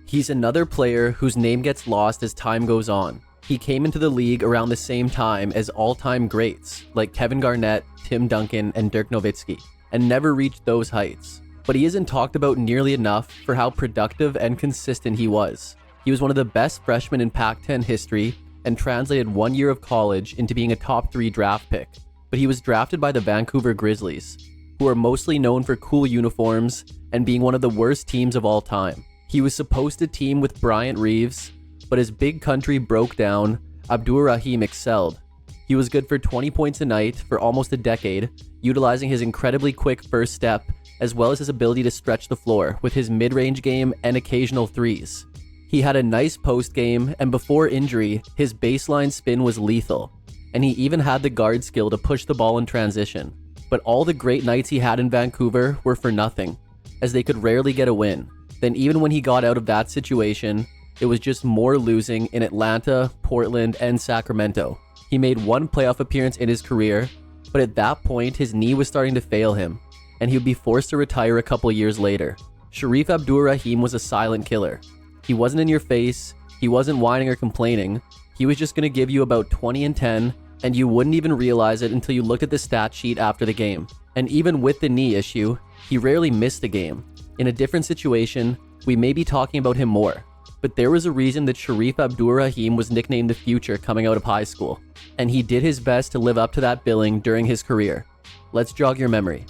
He's another player whose name gets lost as time goes on. He came into the league around the same time as all-time greats like Kevin Garnett, Tim Duncan, and Dirk Nowitzki, and never reached those heights. But he isn't talked about nearly enough for how productive and consistent he was. He was one of the best freshmen in Pac-10 history and translated 1 year of college into being a top 3 draft pick. But he was drafted by the Vancouver Grizzlies, who are mostly known for cool uniforms and being one of the worst teams of all time. He was supposed to team with Bryant Reeves, but as big country broke down, Abdur-Rahim excelled. He was good for 20 points a night for almost a decade, utilizing his incredibly quick first step, as well as his ability to stretch the floor with his mid-range game and occasional threes. He had a nice post game, and before injury, his baseline spin was lethal, and he even had the guard skill to push the ball in transition. But all the great nights he had in Vancouver were for nothing, as they could rarely get a win. Then even when he got out of that situation, it was just more losing in Atlanta, Portland, and Sacramento. He made one playoff appearance in his career, but at that point his knee was starting to fail him, and he would be forced to retire a couple years later. Shareef Abdur-Rahim was a silent killer. He wasn't in your face, he wasn't whining or complaining, he was just going to give you about 20 and 10, and you wouldn't even realize it until you looked at the stat sheet after the game. And even with the knee issue, he rarely missed a game. In a different situation, we may be talking about him more. But there was a reason that Shareef Abdur-Rahim was nicknamed the Future coming out of high school, and he did his best to live up to that billing during his career. Let's jog your memory.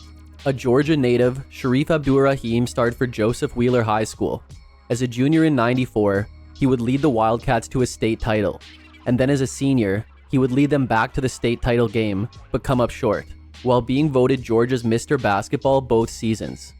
A Georgia native, Shareef Abdur-Rahim started for Joseph Wheeler High School. As a junior in '94, he would lead the Wildcats to a state title, and then as a senior, he would lead them back to the state title game, but come up short, while being voted Georgia's Mr. Basketball both seasons.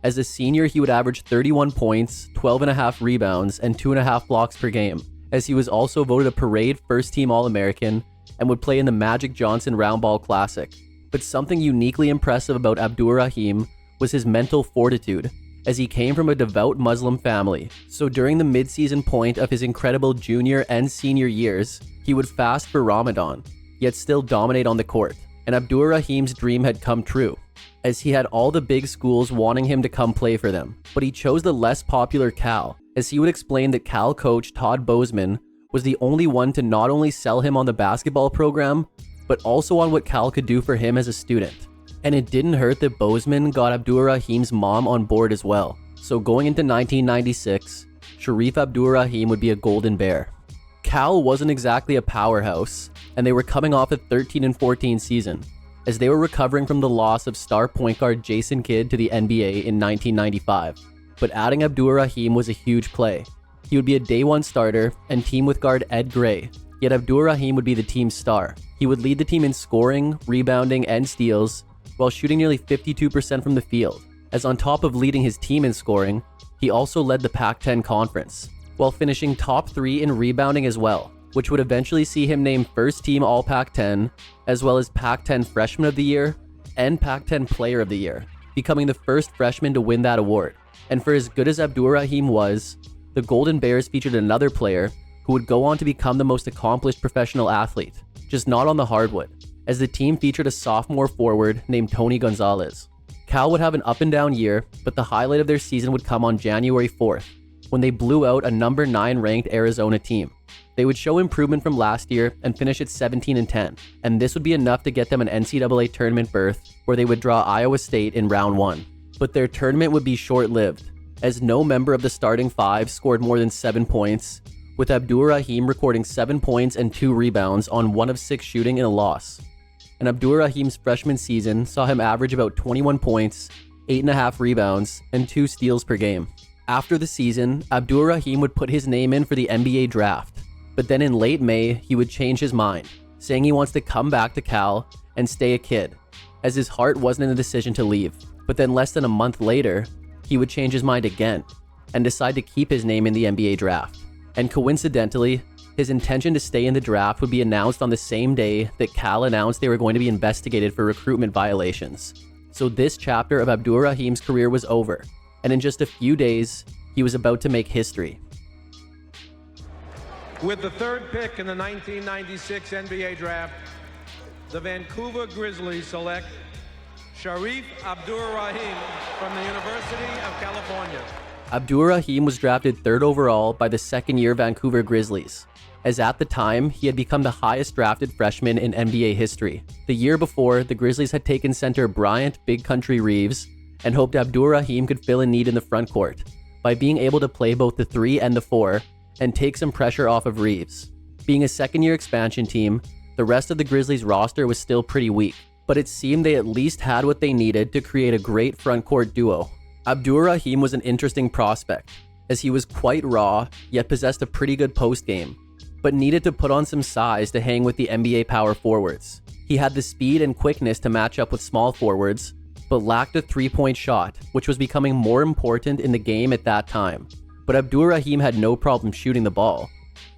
As a senior, he would average 31 points, 12.5 rebounds, and 2.5 blocks per game, as he was also voted a parade first-team All-American and would play in the Magic Johnson Roundball Classic. But something uniquely impressive about Abdur-Rahim was his mental fortitude, as he came from a devout Muslim family. So during the mid-season point of his incredible junior and senior years, he would fast for Ramadan, yet still dominate on the court. And Abdur-Rahim's dream had come true, as he had all the big schools wanting him to come play for them. But he chose the less popular Cal, as he would explain that Cal coach Todd Bozeman was the only one to not only sell him on the basketball program, but also on what Cal could do for him as a student. And it didn't hurt that Bozeman got Abdur-Rahim's mom on board as well. So going into 1996, Shareef Abdur-Rahim would be a golden bear. Cal wasn't exactly a powerhouse, and they were coming off a 13-14 season, as they were recovering from the loss of star point guard Jason Kidd to the NBA in 1995. But adding Abdur-Rahim was a huge play. He would be a day one starter and team with guard Ed Gray, yet Abdur-Rahim would be the team's star. He would lead the team in scoring, rebounding, and steals, while shooting nearly 52% from the field, as on top of leading his team in scoring, he also led the Pac-10 conference, while finishing top 3 in rebounding as well, which would eventually see him named first team All Pac-10, as well as Pac-10 Freshman of the Year and Pac-10 Player of the Year, becoming the first freshman to win that award. And for as good as Abdur-Rahim was, the Golden Bears featured another player who would go on to become the most accomplished professional athlete, just not on the hardwood, as the team featured a sophomore forward named Tony Gonzalez. Cal would have an up and down year, but the highlight of their season would come on January 4th, when they blew out a number 9 ranked Arizona team. They would show improvement from last year and finish at 17-10, and this would be enough to get them an NCAA tournament berth where they would draw Iowa State in round 1. But their tournament would be short-lived, as no member of the starting 5 scored more than 7 points, with Abdur-Rahim recording 7 points and 2 rebounds on 1 of 6 shooting in a loss. And Abdur-Rahim's freshman season saw him average about 21 points, 8.5 rebounds, and 2 steals per game. After the season, Abdur-Rahim would put his name in for the NBA draft, but then in late May, he would change his mind, saying he wants to come back to Cal and stay a kid, as his heart wasn't in the decision to leave. But then less than a month later, he would change his mind again and decide to keep his name in the NBA draft. And coincidentally, his intention to stay in the draft would be announced on the same day that Cal announced they were going to be investigated for recruitment violations. So this chapter of Abdur-Rahim's career was over, and in just a few days, he was about to make history. With the 3rd pick in the 1996 NBA draft, the Vancouver Grizzlies select Shareef Abdur-Rahim from the University of California. Abdur-Rahim was drafted 3rd overall by the second-year Vancouver Grizzlies, as at the time, he had become the highest drafted freshman in NBA history. The year before, the Grizzlies had taken center Bryant Big Country Reeves and hoped Abdur-Rahim could fill a need in the front court by being able to play both the 3 and the 4 and take some pressure off of Reeves. Being a second-year expansion team, the rest of the Grizzlies roster was still pretty weak, but it seemed they at least had what they needed to create a great front court duo. Abdur-Rahim was an interesting prospect, as he was quite raw, yet possessed a pretty good post game, but needed to put on some size to hang with the NBA power forwards. He had the speed and quickness to match up with small forwards, but lacked a three-point shot, which was becoming more important in the game at that time. But Abdur-Rahim had no problem shooting the ball,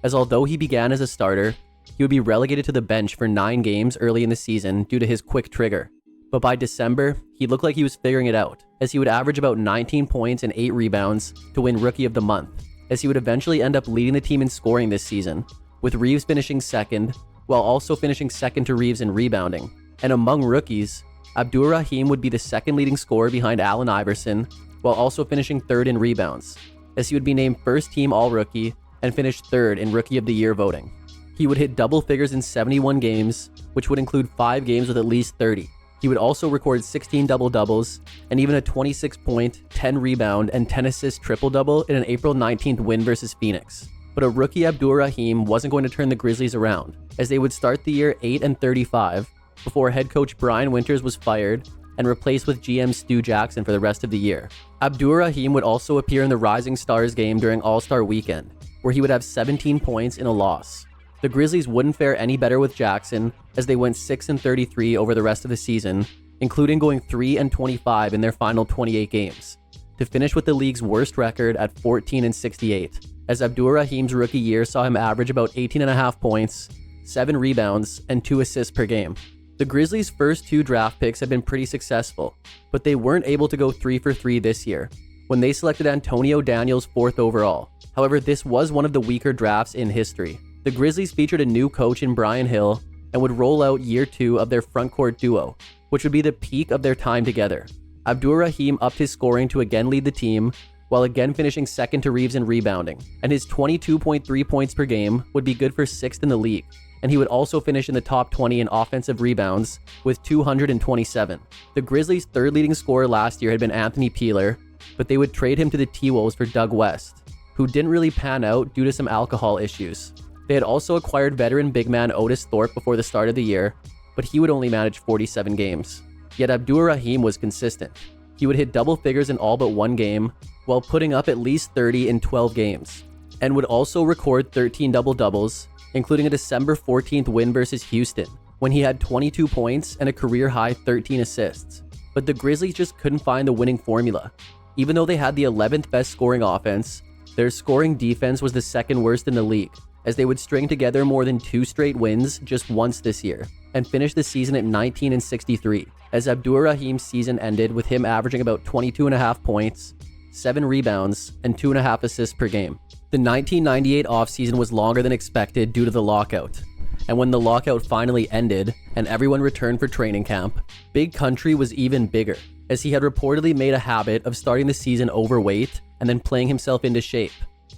as although he began as a starter, he would be relegated to the bench for 9 games early in the season due to his quick trigger. But by December, he looked like he was figuring it out, as he would average about 19 points and 8 rebounds to win Rookie of the Month, as he would eventually end up leading the team in scoring this season, with Reeves finishing second, while also finishing second to Reeves in rebounding. And among rookies, Abdur-Rahim would be the second leading scorer behind Allen Iverson, while also finishing 3rd in rebounds, as he would be named first team All-Rookie and finished 3rd in Rookie of the Year voting. He would hit double figures in 71 games, which would include 5 games with at least 30. He would also record 16 double-doubles and even a 26-point, 10-rebound, and 10-assist triple-double in an April 19th win versus Phoenix. But a rookie Abdur-Rahim wasn't going to turn the Grizzlies around, as they would start the year 8-35 before head coach Brian Winters was fired and replaced with GM Stu Jackson for the rest of the year. Abdur-Rahim would also appear in the Rising Stars game during All-Star Weekend, where he would have 17 points in a loss. The Grizzlies wouldn't fare any better with Jackson, as they went 6-33 over the rest of the season, including going 3-25 in their final 28 games, to finish with the league's worst record at 14-68, as Abdur-Rahim's rookie year saw him average about 18.5 points, 7 rebounds, and 2 assists per game. The Grizzlies' first 2 draft picks had been pretty successful, but they weren't able to go 3 for 3 this year, when they selected Antonio Daniels 4th overall. However, this was one of the weaker drafts in history. The Grizzlies featured a new coach in Brian Hill and would roll out year 2 of their frontcourt duo, which would be the peak of their time together. Abdur-Rahim upped his scoring to again lead the team, while again finishing second to Reeves in rebounding, and his 22.3 points per game would be good for 6th in the league, and he would also finish in the top 20 in offensive rebounds with 227. The Grizzlies' 3rd leading scorer last year had been Anthony Peeler, but they would trade him to the T-Wolves for Doug West, who didn't really pan out due to some alcohol issues. They had also acquired veteran big man Otis Thorpe before the start of the year, but he would only manage 47 games. Yet Abdur-Rahim was consistent. He would hit double figures in all but 1 game, while putting up at least 30 in 12 games, and would also record 13 double-doubles, including a December 14th win versus Houston, when he had 22 points and a career-high 13 assists. But the Grizzlies just couldn't find the winning formula. Even though they had the 11th best scoring offense, their scoring defense was the 2nd worst in the league, as they would string together more than 2 straight wins just once this year, and finish the season at 19-63, as Abdur-Rahim's season ended with him averaging about 22.5 points, 7 rebounds, and 2.5 assists per game. The 1998 offseason was longer than expected due to the lockout, and when the lockout finally ended and everyone returned for training camp, Big Country was even bigger, as he had reportedly made a habit of starting the season overweight and then playing himself into shape.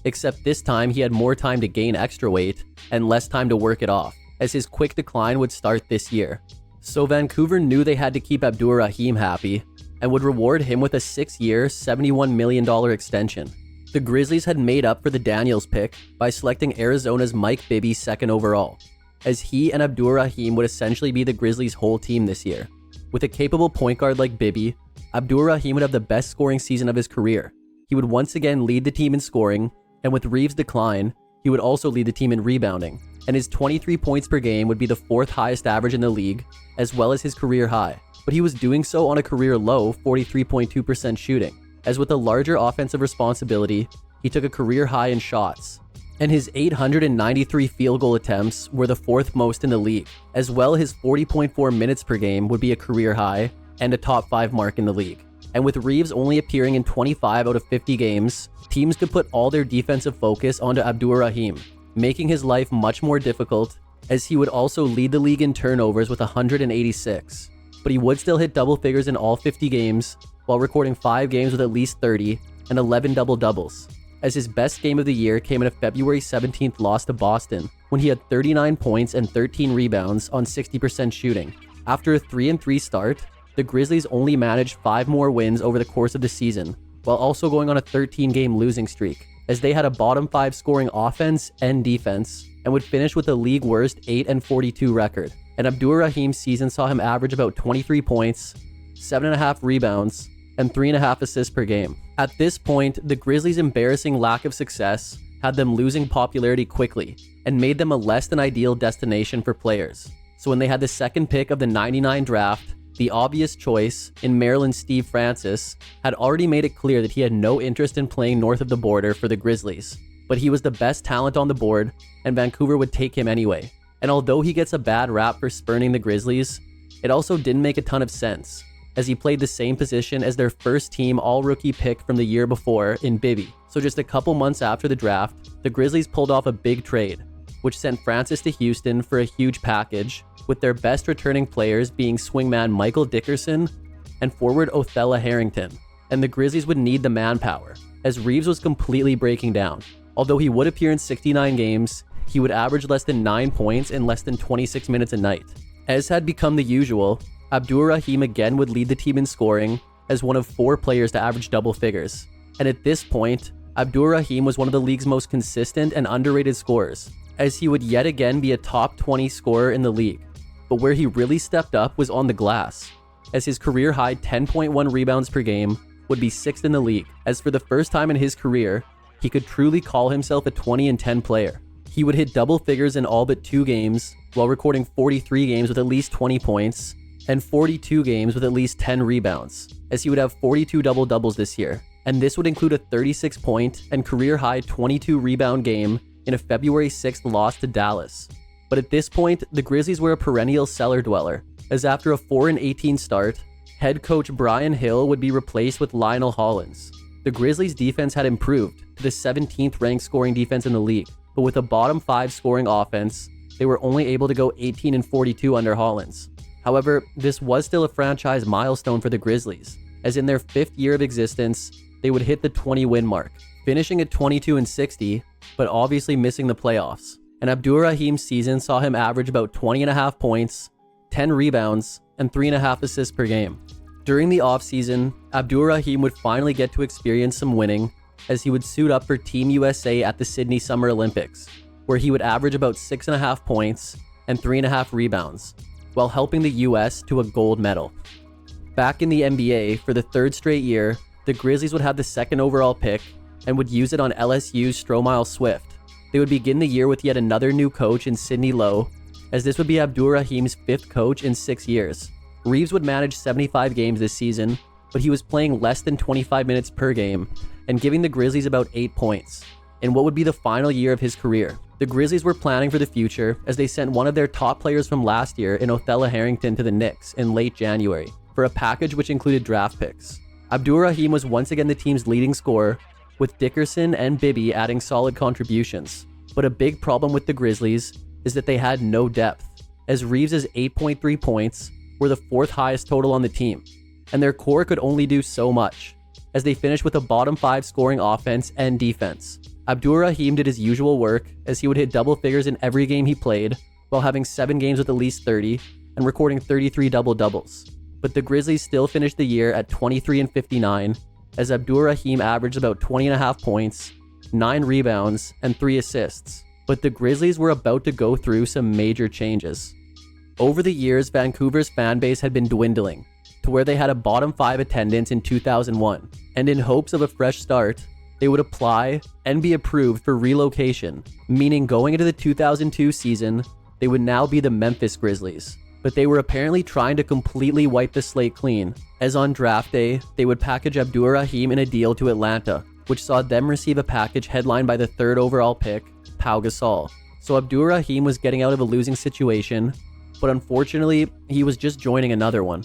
Except this time he had more time to gain extra weight and less time to work it off, as his quick decline would start this year. So Vancouver knew they had to keep Abdur-Rahim happy and would reward him with a 6-year, $71 million extension. The Grizzlies had made up for the Daniels pick by selecting Arizona's Mike Bibby 2nd overall, as he and Abdur-Rahim would essentially be the Grizzlies' whole team this year. With a capable point guard like Bibby, Abdur-Rahim would have the best scoring season of his career. He would once again lead the team in scoring, and with Reeves' decline, he would also lead the team in rebounding, and his 23 points per game would be the 4th highest average in the league, as well as his career high. But he was doing so on a career low 43.2% shooting, as with a larger offensive responsibility, he took a career high in shots. And his 893 field goal attempts were the 4th most in the league, as well his 40.4 minutes per game would be a career high and a top 5 mark in the league. And with Reeves only appearing in 25 out of 50 games, teams could put all their defensive focus onto Abdur-Rahim, making his life much more difficult, as he would also lead the league in turnovers with 186. But he would still hit double figures in all 50 games, while recording 5 games with at least 30, and 11 double-doubles, as his best game of the year came in a February 17th loss to Boston, when he had 39 points and 13 rebounds on 60% shooting. After a 3-3 start, the Grizzlies only managed 5 more wins over the course of the season, while also going on a 13-game losing streak, as they had a bottom 5 scoring offense and defense, and would finish with a league-worst 8-42 record. And Abdur-Rahim's season saw him average about 23 points, 7.5 rebounds, and 3.5 assists per game. At this point, the Grizzlies' embarrassing lack of success had them losing popularity quickly, and made them a less than ideal destination for players. So when they had the second pick of the '99 draft, the obvious choice in Maryland's Steve Francis had already made it clear that he had no interest in playing north of the border for the Grizzlies. But he was the best talent on the board, and Vancouver would take him anyway. And although he gets a bad rap for spurning the Grizzlies, it also didn't make a ton of sense, as he played the same position as their first team all-rookie pick from the year before in Bibby. So just a couple months after the draft, the Grizzlies pulled off a big trade, which sent Francis to Houston for a huge package, with their best returning players being swingman Michael Dickerson and forward Othella Harrington. And the Grizzlies would need the manpower, as Reeves was completely breaking down. Although he would appear in 69 games, he would average less than 9 points in less than 26 minutes a night. As had become the usual, Abdur-Rahim again would lead the team in scoring as one of 4 players to average double figures. And at this point, Abdur-Rahim was one of the league's most consistent and underrated scorers, as he would yet again be a top 20 scorer in the league. But where he really stepped up was on the glass, as his career-high 10.1 rebounds per game would be 6th in the league, as for the first time in his career, he could truly call himself a 20-10 player. He would hit double figures in all but 2 games, while recording 43 games with at least 20 points, and 42 games with at least 10 rebounds, as he would have 42 double-doubles this year. And this would include a 36-point and career-high 22-rebound game in a February 6th loss to Dallas. But at this point, the Grizzlies were a perennial cellar dweller, as after a 4-18 start, head coach Brian Hill would be replaced with Lionel Hollins. The Grizzlies' defense had improved to the 17th ranked scoring defense in the league, but with a bottom 5 scoring offense, they were only able to go 18-42 under Hollins. However, this was still a franchise milestone for the Grizzlies, as in their 5th year of existence, they would hit the 20-win mark, finishing at 22-60, but obviously missing the playoffs. And Abdur-Rahim's season saw him average about 20.5 points, 10 rebounds, and 3.5 assists per game. During the offseason, Abdur-Rahim would finally get to experience some winning, as he would suit up for Team USA at the Sydney Summer Olympics, where he would average about 6.5 points and 3.5 rebounds, while helping the US to a gold medal. Back in the NBA, for the 3rd straight year, the Grizzlies would have the 2nd overall pick and would use it on LSU's Stromile Swift. They would begin the year with yet another new coach in Sidney Lowe, as this would be Abdur-Rahim's 5th coach in 6 years. Reeves would manage 75 games this season, but he was playing less than 25 minutes per game and giving the Grizzlies about 8 points. In what would be the final year of his career, the Grizzlies were planning for the future as they sent one of their top players from last year in Othella Harrington to the Knicks in late January for a package which included draft picks. Abdur-Rahim was once again the team's leading scorer, with Dickerson and Bibby adding solid contributions. But a big problem with the Grizzlies is that they had no depth, as Reeves' 8.3 points were the 4th highest total on the team, and their core could only do so much, as they finished with a bottom 5 scoring offense and defense. Abdur-Rahim did his usual work, as he would hit double figures in every game he played, while having 7 games with at least 30, and recording 33 double-doubles. But the Grizzlies still finished the year at 23-59, as Abdur-Rahim averaged about 20.5 points, 9 rebounds, and 3 assists. But the Grizzlies were about to go through some major changes. Over the years, Vancouver's fan base had been dwindling, to where they had a bottom 5 attendance in 2001, and in hopes of a fresh start, they would apply and be approved for relocation, meaning going into the 2002 season, they would now be the Memphis Grizzlies. But they were apparently trying to completely wipe the slate clean, as on draft day, they would package Abdur-Rahim in a deal to Atlanta, which saw them receive a package headlined by the 3rd overall pick, Pau Gasol. So Abdur-Rahim was getting out of a losing situation, but unfortunately, he was just joining another one.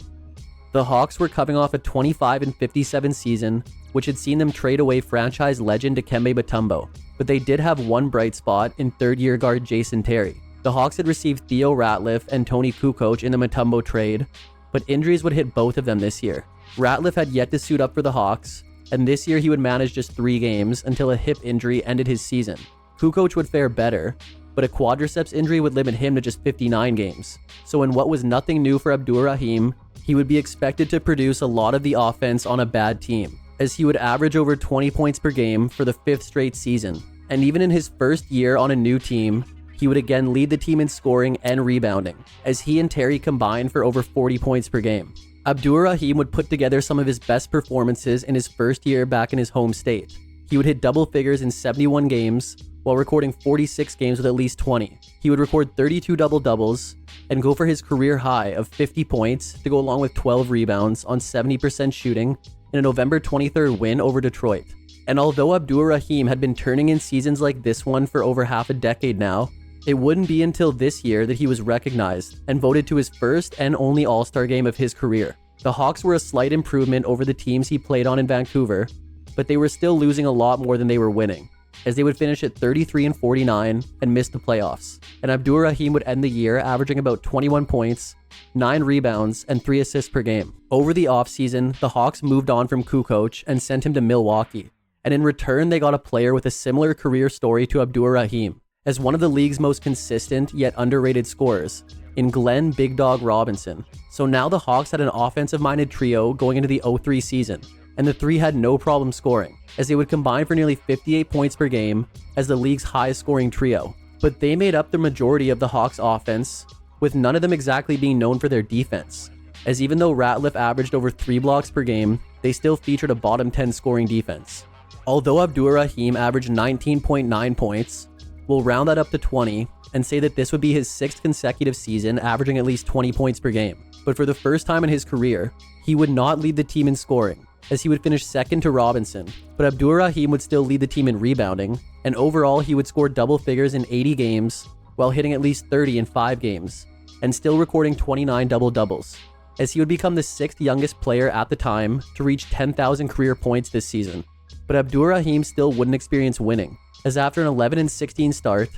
The Hawks were coming off a 25-57 season, which had seen them trade away franchise legend Dikembe Mutombo, but they did have one bright spot in 3rd-year guard Jason Terry. The Hawks had received Theo Ratliff and Tony Kukoc in the Mutombo trade, but injuries would hit both of them this year. Ratliff had yet to suit up for the Hawks, and this year he would manage just 3 games until a hip injury ended his season. Kukoc would fare better, but a quadriceps injury would limit him to just 59 games. So in what was nothing new for Abdur-Rahim, he would be expected to produce a lot of the offense on a bad team, as he would average over 20 points per game for the 5th straight season. And even in his first year on a new team, he would again lead the team in scoring and rebounding, as he and Terry combined for over 40 points per game. Abdur-Rahim would put together some of his best performances in his first year back in his home state. He would hit double figures in 71 games, while recording 46 games with at least 20. He would record 32 double-doubles and go for his career high of 50 points to go along with 12 rebounds on 70% shooting in a November 23rd win over Detroit. And although Abdur-Rahim had been turning in seasons like this one for over half a decade now, it wouldn't be until this year that he was recognized and voted to his first and only All-Star game of his career. The Hawks were a slight improvement over the teams he played on in Vancouver, but they were still losing a lot more than they were winning, as they would finish at 33-49 and miss the playoffs. And Abdur-Rahim would end the year averaging about 21 points, 9 rebounds, and 3 assists per game. Over the offseason, the Hawks moved on from Kukoc and sent him to Milwaukee. And in return, they got a player with a similar career story to Abdur-Rahim, as one of the league's most consistent yet underrated scorers, in Glenn Big Dog Robinson. So now the Hawks had an offensive-minded trio going into the 03 season, and the three had no problem scoring, as they would combine for nearly 58 points per game as the league's highest scoring trio. But they made up the majority of the Hawks' offense, with none of them exactly being known for their defense, as even though Ratliff averaged over 3 blocks per game, they still featured a bottom 10 scoring defense. Although Abdur-Rahim averaged 19.9 points, we'll round that up to 20 and say that this would be his 6th consecutive season averaging at least 20 points per game. But for the first time in his career, he would not lead the team in scoring, as he would finish second to Robinson, but Abdur-Rahim would still lead the team in rebounding, and overall he would score double figures in 80 games while hitting at least 30 in 5 games, and still recording 29 double-doubles, as he would become the 6th youngest player at the time to reach 10,000 career points this season. But Abdur-Rahim still wouldn't experience winning, as after an 11-16 start,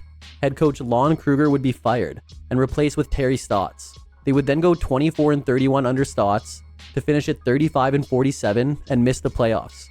head coach Lon Kruger would be fired and replaced with Terry Stotts. They would then go 24-31 under Stotts to finish at 35-47 and miss the playoffs,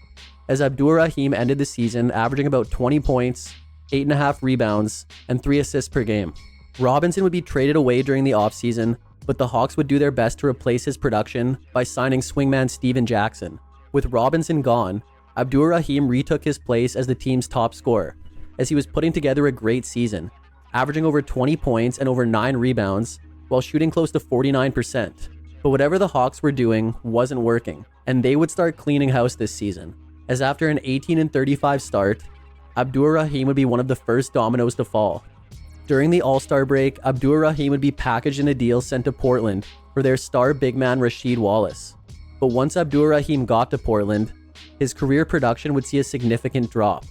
as Abdur-Rahim ended the season averaging about 20 points, 8.5 rebounds, and 3 assists per game. Robinson would be traded away during the offseason, but the Hawks would do their best to replace his production by signing swingman Steven Jackson. With Robinson gone, Abdur-Rahim retook his place as the team's top scorer, as he was putting together a great season, averaging over 20 points and over 9 rebounds, while shooting close to 49%. But whatever the Hawks were doing wasn't working, and they would start cleaning house this season, as after an 18-35 start, Abdur-Rahim would be one of the first dominoes to fall. During the All-Star break, Abdur-Rahim would be packaged in a deal sent to Portland for their star big man Rasheed Wallace. But once Abdur-Rahim got to Portland, his career production would see a significant drop.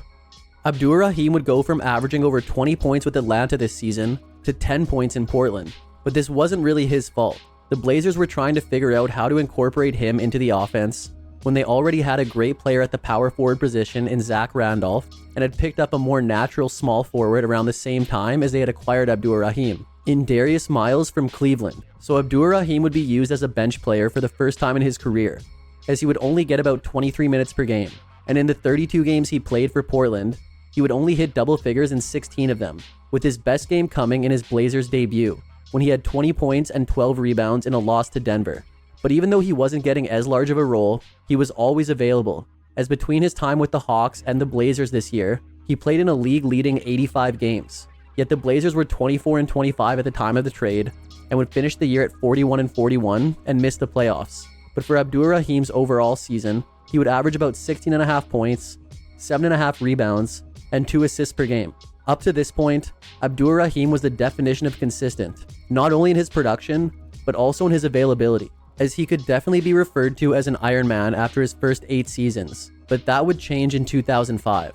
Abdur-Rahim would go from averaging over 20 points with Atlanta this season to 10 points in Portland, but this wasn't really his fault. The Blazers were trying to figure out how to incorporate him into the offense when they already had a great player at the power forward position in Zach Randolph and had picked up a more natural small forward around the same time as they had acquired Abdur-Rahim in Darius Miles from Cleveland. So Abdur-Rahim would be used as a bench player for the first time in his career, as he would only get about 23 minutes per game. And in the 32 games he played for Portland, he would only hit double figures in 16 of them, with his best game coming in his Blazers debut, when he had 20 points and 12 rebounds in a loss to Denver. But even though he wasn't getting as large of a role, he was always available, as between his time with the Hawks and the Blazers this year, he played in a league-leading 85 games. Yet the Blazers were 24-25 at the time of the trade, and would finish the year at 41-41 and miss the playoffs. But for Abdur-Rahim's overall season, he would average about 16.5 points, 7.5 rebounds, and 2 assists per game. Up to this point, Abdur-Rahim was the definition of consistent, not only in his production, but also in his availability, as he could definitely be referred to as an Iron Man after his first 8 seasons, but that would change in 2005.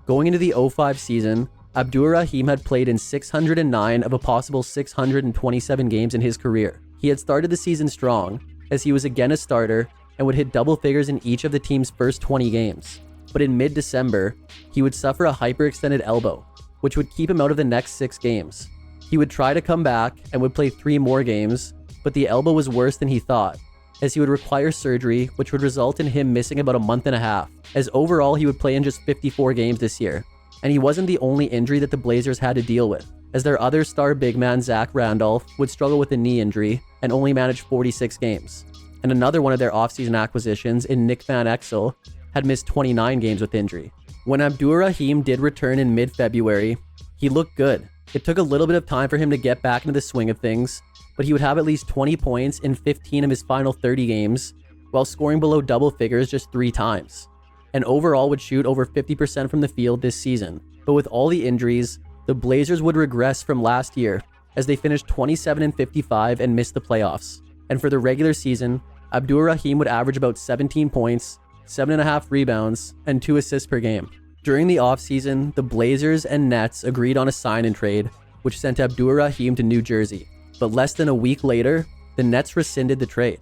Going into the 05 season, Abdur-Rahim had played in 609 of a possible 627 games in his career. He had started the season strong, as he was again a starter and would hit double figures in each of the team's first 20 games. But in mid-December, he would suffer a hyperextended elbow, which would keep him out of the next 6 games. He would try to come back and would play 3 more games, but the elbow was worse than he thought, as he would require surgery, which would result in him missing about a month and a half, as overall he would play in just 54 games this year. And he wasn't the only injury that the Blazers had to deal with, as their other star big man Zach Randolph would struggle with a knee injury and only manage 46 games. And another one of their offseason acquisitions in Nick Van Exel had missed 29 games with injury. When Abdur-Rahim did return in mid-February, he looked good. It took a little bit of time for him to get back into the swing of things, but he would have at least 20 points in 15 of his final 30 games, while scoring below double figures just 3 times. And overall would shoot over 50% from the field this season. But with all the injuries, the Blazers would regress from last year, as they finished 27-55 and missed the playoffs. And for the regular season, Abdur-Rahim would average about 17 points, 7.5 rebounds, and 2 assists per game. During the offseason, the Blazers and Nets agreed on a sign-and-trade, which sent Abdur-Rahim to New Jersey. But less than a week later, the Nets rescinded the trade.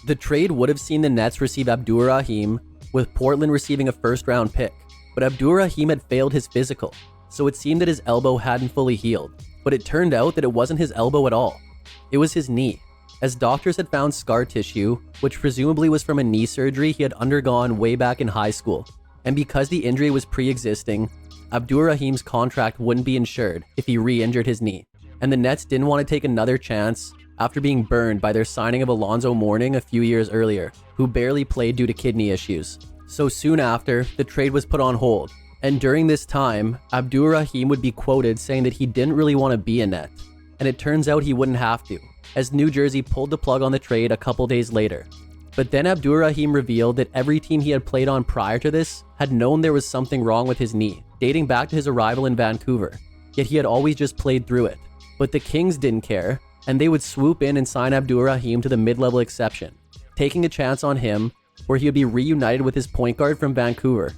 The trade would have seen the Nets receive Abdur-Rahim, with Portland receiving a first-round pick. But Abdur-Rahim had failed his physical, so it seemed that his elbow hadn't fully healed. But it turned out that it wasn't his elbow at all. It was his knee, as doctors had found scar tissue, which presumably was from a knee surgery he had undergone way back in high school. And because the injury was pre-existing, Abdur-Rahim's contract wouldn't be insured if he re-injured his knee. And the Nets didn't want to take another chance after being burned by their signing of Alonzo Mourning a few years earlier, who barely played due to kidney issues. So soon after, the trade was put on hold. And during this time, Abdur-Rahim would be quoted saying that he didn't really want to be a Net. And it turns out he wouldn't have to, as New Jersey pulled the plug on the trade a couple days later. But then Abdur-Rahim revealed that every team he had played on prior to this had known there was something wrong with his knee, dating back to his arrival in Vancouver. Yet he had always just played through it. But the Kings didn't care, and they would swoop in and sign Abdur-Rahim to the mid-level exception, taking a chance on him where he would be reunited with his point guard from Vancouver.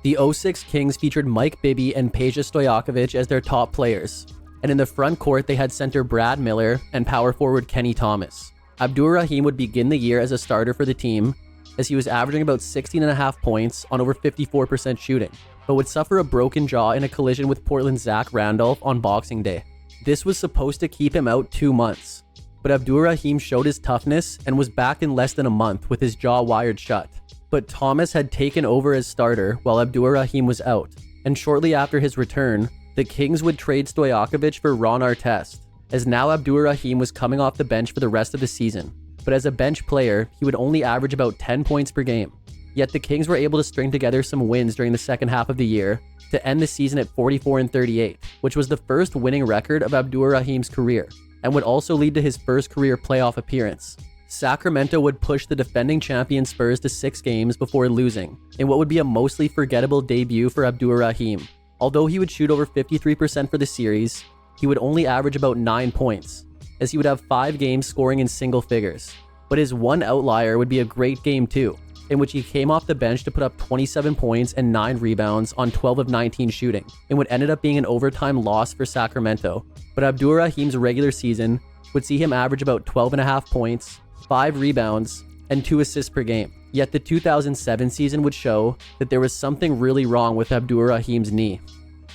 The 06 Kings featured Mike Bibby and Peja Stojakovic as their top players, and in the front court they had center Brad Miller and power forward Kenny Thomas. Abdur-Rahim would begin the year as a starter for the team, as he was averaging about 16.5 points on over 54% shooting, but would suffer a broken jaw in a collision with Portland's Zach Randolph on Boxing Day. This was supposed to keep him out 2 months, but Abdur-Rahim showed his toughness and was back in less than a month with his jaw wired shut. But Thomas had taken over as starter while Abdur-Rahim was out, and shortly after his return, the Kings would trade Stojakovic for Ron Artest, as now Abdur-Rahim was coming off the bench for the rest of the season. But as a bench player, he would only average about 10 points per game. Yet the Kings were able to string together some wins during the second half of the year to end the season at 44-38, which was the first winning record of Abdur-Rahim's career, and would also lead to his first career playoff appearance. Sacramento would push the defending champion Spurs to 6 games before losing, in what would be a mostly forgettable debut for Abdur-Rahim. Although he would shoot over 53% for the series, he would only average about 9 points, as he would have 5 games scoring in single figures. But his one outlier would be a great game 2, in which he came off the bench to put up 27 points and 9 rebounds on 12 of 19 shooting, in what ended up being an overtime loss for Sacramento. But Abdur-Rahim's regular season would see him average about 12.5 points, 5 rebounds, and 2 assists per game. Yet the 2007 season would show that there was something really wrong with Abdur-Rahim's knee.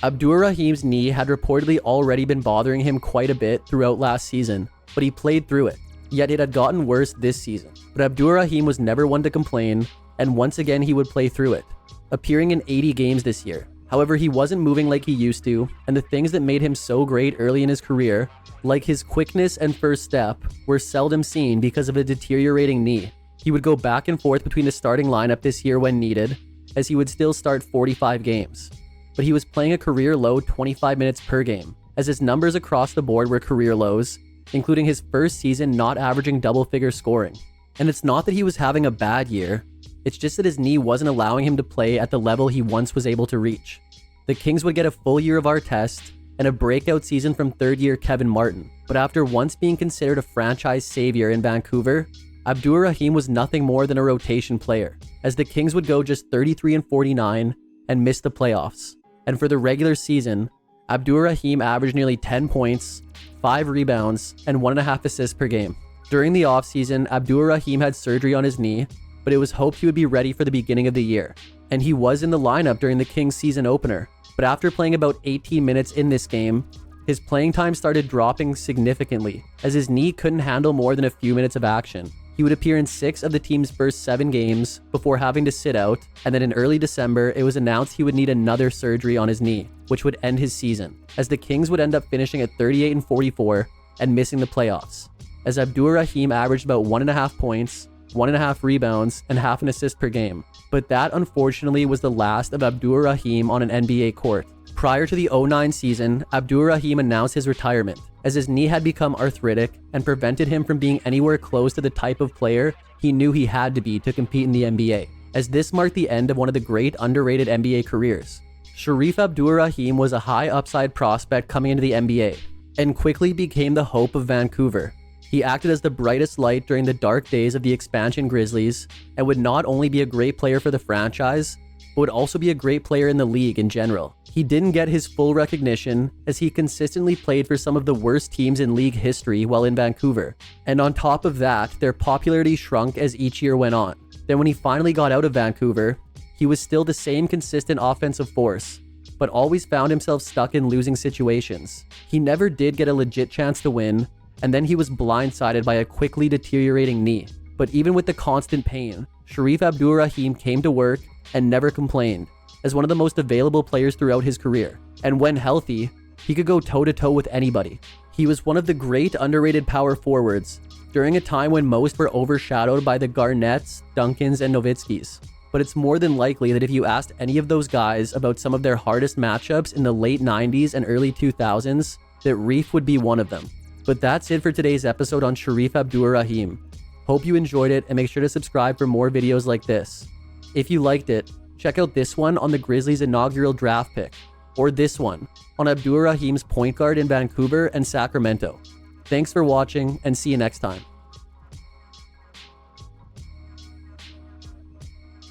Abdur-Rahim's knee had reportedly already been bothering him quite a bit throughout last season, but he played through it. Yet it had gotten worse this season. But Abdur-Rahim was never one to complain, and once again he would play through it, appearing in 80 games this year. However, he wasn't moving like he used to, and the things that made him so great early in his career, like his quickness and first step, were seldom seen because of a deteriorating knee. He would go back and forth between the starting lineup this year when needed, as he would still start 45 games. But he was playing a career low 25 minutes per game, as his numbers across the board were career lows, including his first season not averaging double-figure scoring. And it's not that he was having a bad year, it's just that his knee wasn't allowing him to play at the level he once was able to reach. The Kings would get a full year of Artest and a breakout season from third-year Kevin Martin, but after once being considered a franchise savior in Vancouver, Abdur-Rahim was nothing more than a rotation player, as the Kings would go just 33-49 and miss the playoffs. And for the regular season, Abdur-Rahim averaged nearly 10 points, 5 rebounds, and 1.5 assists per game. During the offseason, Abdur-Rahim had surgery on his knee, but it was hoped he would be ready for the beginning of the year. And he was in the lineup during the Kings season opener, but after playing about 18 minutes in this game, his playing time started dropping significantly, as his knee couldn't handle more than a few minutes of action. He would appear in 6 of the team's first 7 games before having to sit out, and then in early December, it was announced he would need another surgery on his knee, which would end his season, as the Kings would end up finishing at 38-44 and missing the playoffs, as Abdur-Rahim averaged about 1.5 points, 1.5 rebounds, and half an assist per game. But that unfortunately was the last of Abdur-Rahim on an NBA court. Prior to the 2009 season, Abdur-Rahim announced his retirement, as his knee had become arthritic and prevented him from being anywhere close to the type of player he knew he had to be to compete in the NBA, as this marked the end of one of the great underrated NBA careers. Shareef Abdur-Rahim was a high upside prospect coming into the NBA, and quickly became the hope of Vancouver. He acted as the brightest light during the dark days of the expansion Grizzlies, and would not only be a great player for the franchise, but would also be a great player in the league in general. He didn't get his full recognition, as he consistently played for some of the worst teams in league history while in Vancouver. And on top of that, their popularity shrunk as each year went on. Then when he finally got out of Vancouver, he was still the same consistent offensive force, but always found himself stuck in losing situations. He never did get a legit chance to win, and then he was blindsided by a quickly deteriorating knee. But even with the constant pain, Shareef Abdur-Rahim came to work and never complained, as one of the most available players throughout his career. And when healthy, he could go toe-to-toe with anybody. He was one of the great underrated power forwards during a time when most were overshadowed by the Garnetts, Duncans, and Nowitzkis. But it's more than likely that if you asked any of those guys about some of their hardest matchups in the late 90s and early 2000s, that Reeves would be one of them. But that's it for today's episode on Shareef Abdur-Rahim. Hope you enjoyed it, and make sure to subscribe for more videos like this. If you liked it, check out this one on the Grizzlies' inaugural draft pick, or this one on Abdur-Rahim's point guard in Vancouver and Sacramento. Thanks for watching, and see you next time.